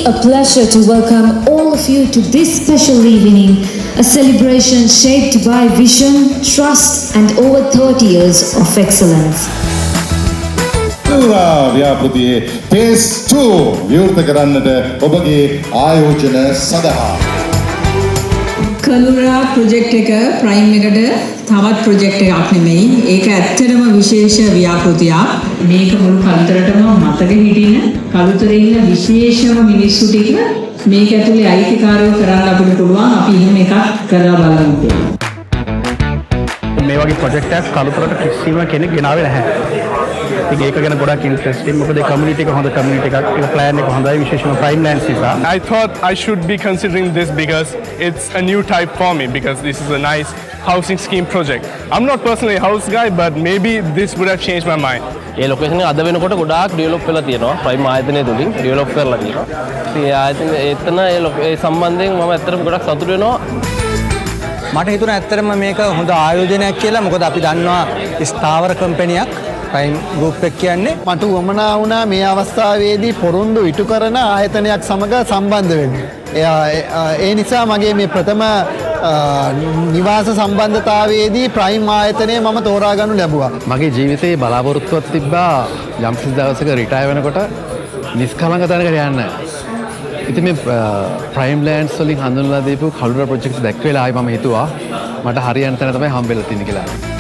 a pleasure to welcome all of you to this special evening, a celebration shaped by vision, trust and over 30 years of excellence. ව්‍යාපෘතියේ phase 2 විවෘත කරන්නට ඔබගේ ආයෝජන සඳහා කලුරා project එක prime එකට තවත් project එකක් නෙමෙයි. ඒක ඇත්තටම විශේෂ ව්‍යාපෘතියක්. මේක මුළු කලුතරටම මතක හිටින කලුතරේ ඉන්න විශේෂම මිනිස්සු ටික මේක ඇතුලේ අයිතිකාරයෝ කරන්න අපිට පුළුවන්. අපි එහෙම එකක් කරලා බලමු. මේ වගේ ප්‍රොජෙක්ට් එකක් කලුතරට කිසිම කෙනෙක් ගෙනාවේ නැහැ. ඉතින් ඒක ගැන ගොඩක් ඉන්ට්‍රෙස්ටිං. මොකද ඒ කමියුනිටි එක හොඳ කමියුනිටි එකක්. ඒක ප්ලෑන් එක හොඳයි විශේෂයෙන්ම ප්‍රයිම් ලෑන්ඩ්ස් නිසා. I thought I should be considering this because it's a new type for me because this is a nice housing scheme project. I'm not personally a house guy but maybe this would have changed my mind. A location එක අද වෙනකොට ගොඩාක් develop වෙලා තියෙනවා. Prime ආයතනය තුලින් develop කරලා තියෙනවා. ඉතින් ඒ ආයතන ඒ සම්බන්ධයෙන් මම ඇත්තටම ගොඩක් සතුටු වෙනවා. මට හිතුණා ඇත්තටම මේක හොඳ ආයෝජනයක් කියලා. මොකද අපි දන්නවා ස්ථාවර කම්පැනියක් ප්‍රයිම් ගෲප් එක කියන්නේ. මට වමනා වුණා මේ අවස්ථාවේදී පොරොන්දු ඉටු කරන ආයතනයක් සමග සම්බන්ධ වෙන්න. ඒ නිසා මගේ මේ ප්‍රථම නිවාස සම්බන්ධතාවයේදී ප්‍රයිම් ආයතනය මම තෝරා ගන්නු ලැබුවා. මගේ ජීවිතේ බලාපොරොත්තුවක් තිබ්බා යම් කිසි දවසක රිටයර් වෙනකොට නිස්කලංක තැනකට යන්න. ඉතින් මේ ප්‍රයිම් ලෑන්ඩ්ස් වලින් හඳුන්වලා දීපු කලුරා ප්‍රොජෙක්ට් දැක්ක වෙලාවයි මම හිතුවා මට හරියන තැන තමයි හම්බෙලා තියෙන්නේ කියලා.